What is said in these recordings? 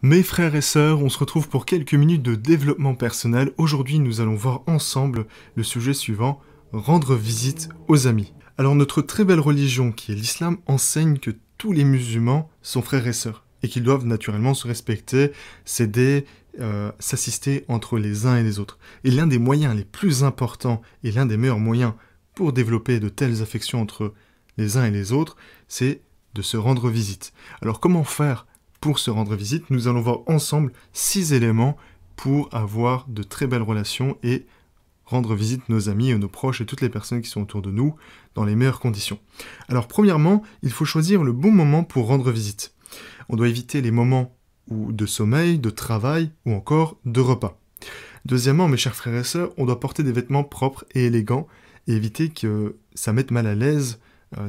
Mes frères et sœurs, on se retrouve pour quelques minutes de développement personnel. Aujourd'hui, nous allons voir ensemble le sujet suivant, rendre visite aux amis. Alors notre très belle religion qui est l'islam enseigne que tous les musulmans sont frères et sœurs et qu'ils doivent naturellement se respecter, s'aider, s'assister entre les uns et les autres. Et l'un des moyens les plus importants et l'un des meilleurs moyens pour développer de telles affections entre les uns et les autres, c'est de se rendre visite. Alors comment faire pour se rendre visite? Nous allons voir ensemble 6 éléments pour avoir de très belles relations et rendre visite nos amis et nos proches et toutes les personnes qui sont autour de nous dans les meilleures conditions. Alors premièrement, il faut choisir le bon moment pour rendre visite. On doit éviter les moments de sommeil, de travail ou encore de repas. Deuxièmement, mes chers frères et sœurs, on doit porter des vêtements propres et élégants et éviter que ça mette mal à l'aise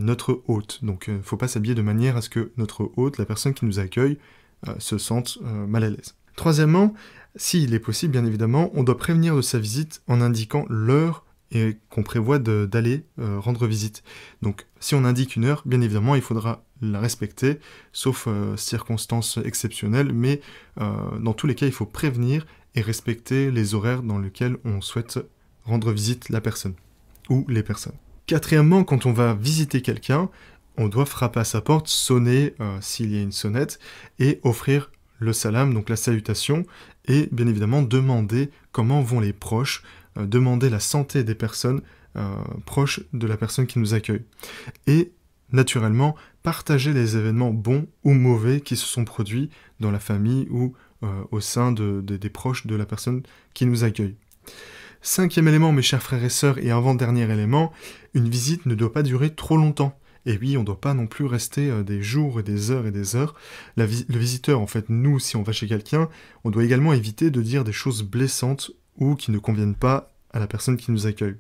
notre hôte. Donc il ne faut pas s'habiller de manière à ce que notre hôte, la personne qui nous accueille, se sente mal à l'aise. Troisièmement, s'il est possible, bien évidemment, on doit prévenir de sa visite en indiquant l'heure et qu'on prévoit d'aller rendre visite. Donc si on indique une heure, bien évidemment, il faudra la respecter, sauf circonstances exceptionnelles, mais dans tous les cas, il faut prévenir et respecter les horaires dans lesquels on souhaite rendre visite la personne ou les personnes. Quatrièmement, quand on va visiter quelqu'un, on doit frapper à sa porte, sonner s'il y a une sonnette, et offrir le salam, donc la salutation, et bien évidemment demander comment vont les proches, demander la santé des personnes proches de la personne qui nous accueille. Et naturellement, partager les événements bons ou mauvais qui se sont produits dans la famille ou au sein des proches de la personne qui nous accueille. Cinquième élément, mes chers frères et sœurs, et avant-dernier élément, une visite ne doit pas durer trop longtemps. Et oui, on ne doit pas non plus rester des jours et des heures et des heures. Le visiteur, en fait, nous, si on va chez quelqu'un, on doit également éviter de dire des choses blessantes ou qui ne conviennent pas à la personne qui nous accueille.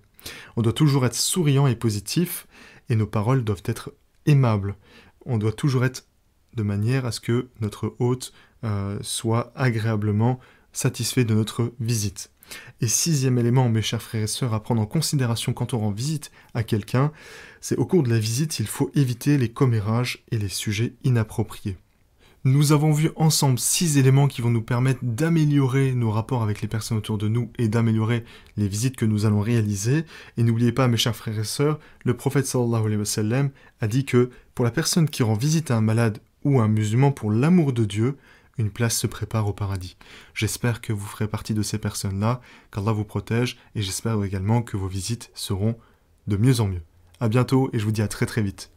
On doit toujours être souriant et positif, et nos paroles doivent être aimables. On doit toujours être de manière à ce que notre hôte soit agréablement satisfait de notre visite. Et sixième élément, mes chers frères et sœurs, à prendre en considération quand on rend visite à quelqu'un, c'est au cours de la visite, il faut éviter les commérages et les sujets inappropriés. Nous avons vu ensemble 6 éléments qui vont nous permettre d'améliorer nos rapports avec les personnes autour de nous et d'améliorer les visites que nous allons réaliser. Et n'oubliez pas, mes chers frères et sœurs, le prophète sallallahu alayhi wa sallam a dit que pour la personne qui rend visite à un malade ou à un musulman pour l'amour de Dieu, une place se prépare au paradis. J'espère que vous ferez partie de ces personnes-là, qu'Allah vous protège, et j'espère également que vos visites seront de mieux en mieux. À bientôt, et je vous dis à très très vite.